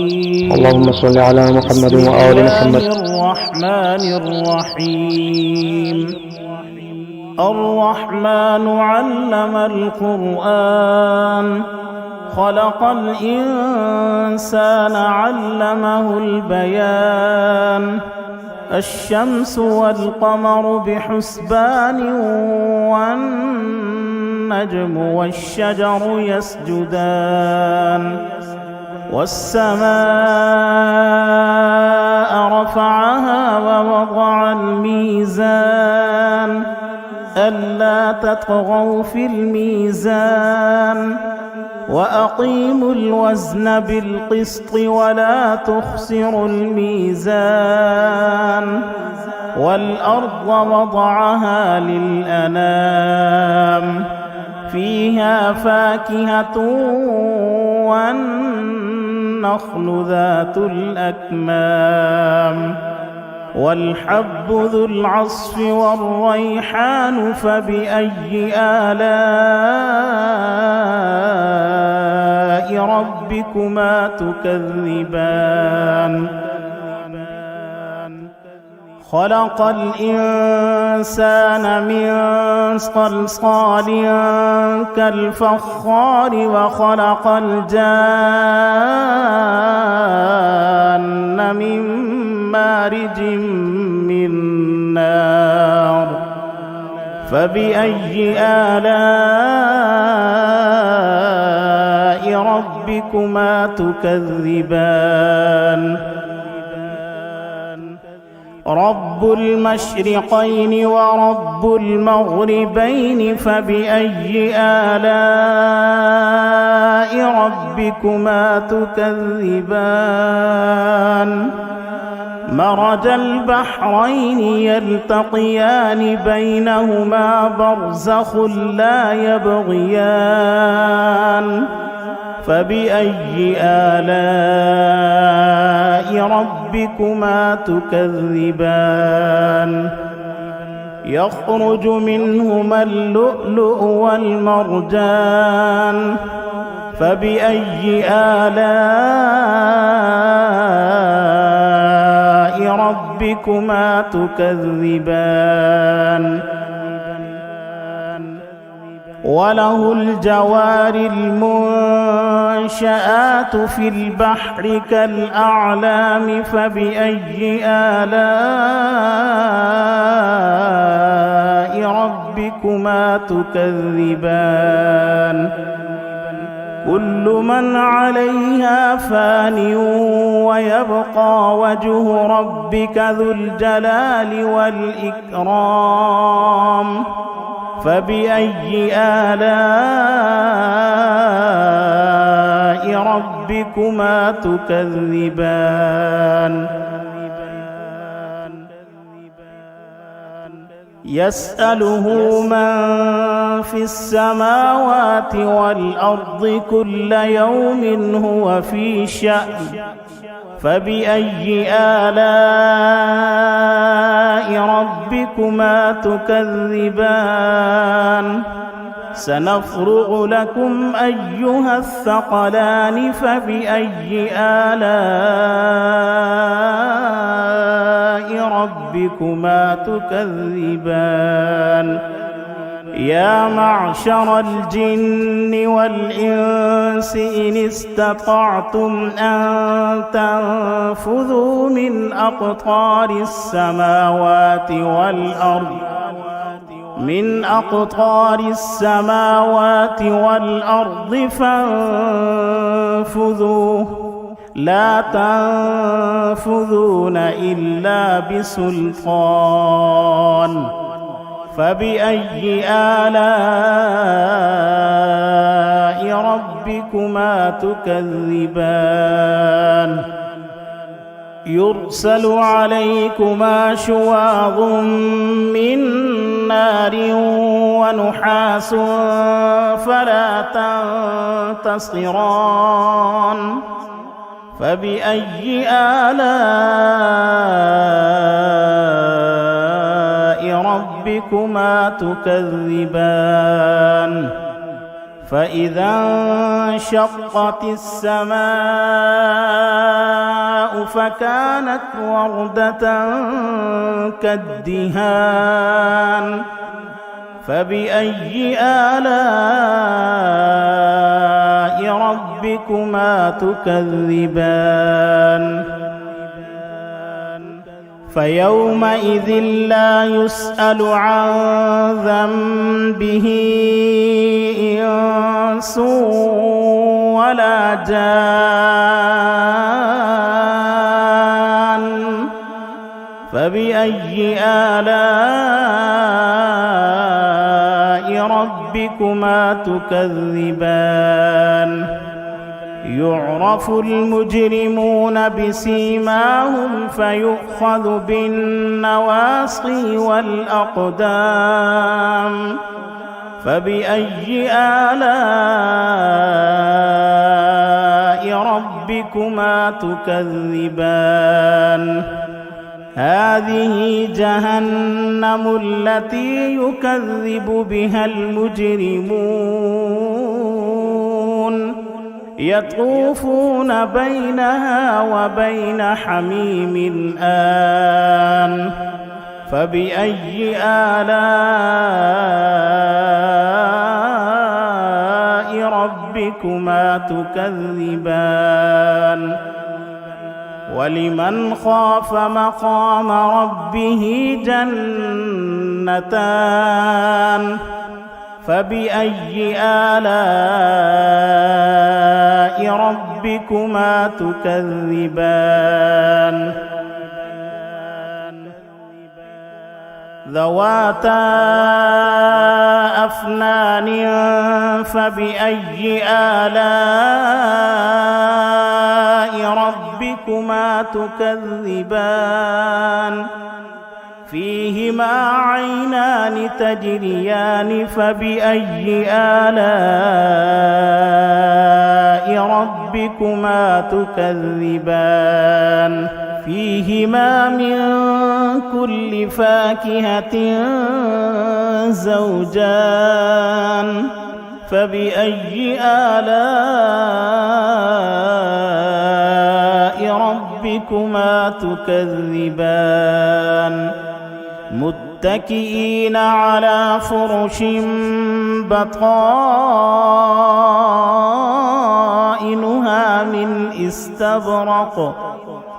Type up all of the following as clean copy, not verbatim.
اللهم صل على محمد وآل محمد. بسم الله الرحمن الرحيم. الرحمن علم القرآن، خلق الإنسان علمه البيان. الشمس والقمر بحسبان، والنجم والشجر يسجدان. والسماء رفعها ووضع الميزان، ألا تطغوا في الميزان. وأقيموا الوزن بالقسط ولا تخسروا الميزان. والأرض وضعها للأنام، فيها فاكهة والنخل ذات الأكمام، والحب ذو العصف والريحان. فبأي آلاء ربكما تكذبان؟ خلق الإنسان من صلصال كالفخار، وخلق الجان من مارج من نار. فبأي آلاء ربكما تكذبان؟ رب المشرقين ورب المغربين. فبأي آلاء ربكما تكذبان؟ مرج البحرين يلتقيان، بينهما برزخ لا يبغيان. فبأي آلاء ربكما تكذبان؟ يخرج منهما اللؤلؤ والمرجان. فبأي آلاء ربكما تكذبان؟ وله الجوار المنشآت في البحر كالأعلام. فبأي آلاء ربكما تكذبان؟ كل من عليها فان، ويبقى وجه ربك ذو الجلال والإكرام. فبأي آلاء ربكما تكذبان؟ يسأله من في السماوات والأرض، كل يوم هو في شأن. فبأي آلاء ربكما تكذبان؟ سنفرغ لكم أيها الثقلان. فبأي آلاء ربكما تكذبان؟ يا معشر الجن والإنس إن استطعتم أن تنفذوا من أقطار السماوات والأرض فانفذوا، لا تنفذون إلا بسلطان. فبأي آلاء ربكما تكذبان؟ يرسل عليكما شواظ من نار ونحاس فلا تنتصران. فبأي آلاء ربكما تكذبان؟ فإذا انشقت السماء فكانت وردة كالدهان فبأي آلاء ربكما تكذبان فيومئذ لا يسأل عن ذنبه إنس ولا جان فبأي آلاء ربكما تكذبان يعرف المجرمون بسيماهم فيؤخذ بالنواصي والأقدام فبأي آلاء ربكما تكذبان هذه جهنم التي يكذب بها المجرمون يطوفون بينها وبين حميم آن فبأي آلاء ربكما تكذبان ولمن خاف مقام ربه جنتان فبأي آلاء ربكما تكذبان ذواتا أفنان فبأي آلاء ربكما تكذبان فيهما عينان تجريان فبأي آلاء ربكما تكذبان فيهما من كل فاكهة زوجان فبأي آلاء ربكما تكذبان متكئين على فرش بطائنها من استبرق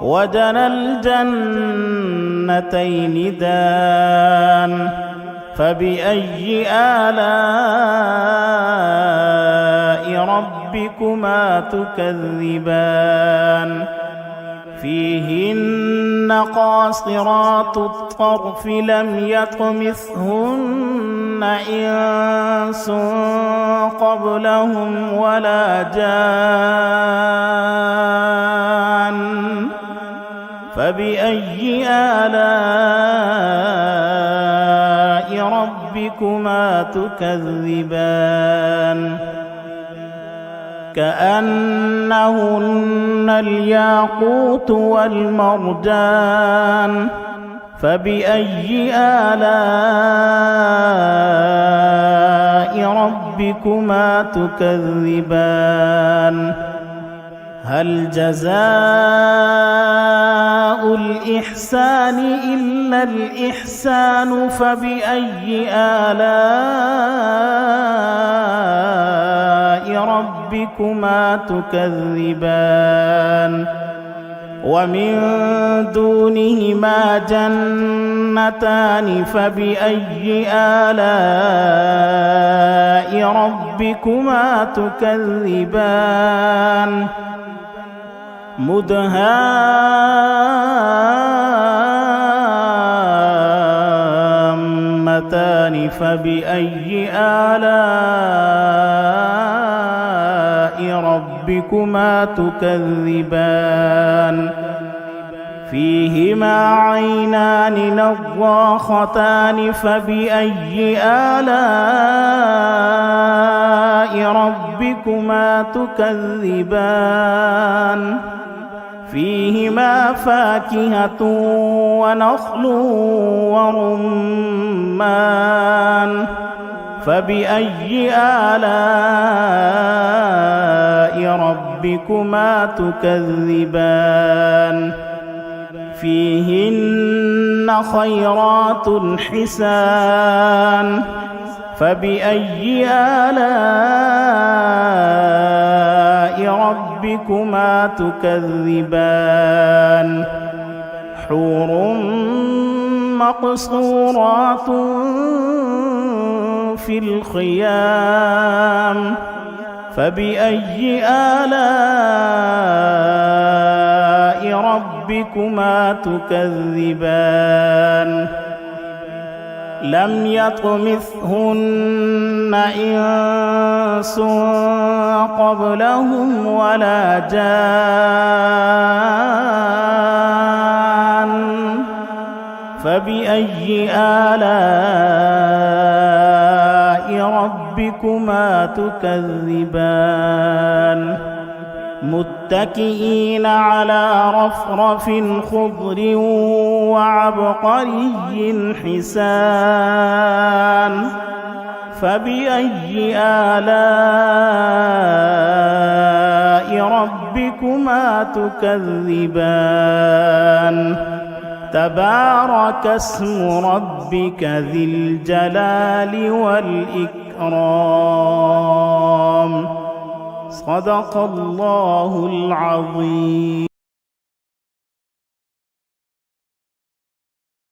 وجنى الجنتين دان فبأي آلاء ربكما تكذبان فيهن قاصرات الطرف لم يطمثهن إنس قبلهم ولا جان فبأي آلاء ربكما تكذبان كأنهن الياقوت والمرجان فبأي آلاء ربكما تكذبان هل جزاء الإحسان إلا الإحسان فبأي آلاء ربكما تكذبان ومن دونهما جنتان فبأي آلاء ربكما تكذبان مدهامتان فبأي آلاء ربكما تكذبان فيهما عينان نضاختان فبأي آلاء ربكما تكذبان فيهما فاكهة ونخل ورمان فبأي آلاء ربكما تكذبان فيهن خيرات حسان فبأي آلاء ربكما تكذبان حور مقصورات في الخيام فبأي آلاء ربكما تكذبان لم يطمثهن إنس قبلهم ولا جان فبأي آلاء ربكما تكذبان متكئين على رفرف خضر وعبقري حسان فبأي آلاء ربكما تكذبان تبارك اسم ربك ذي الجلال والإكرام صدق الله العظيم.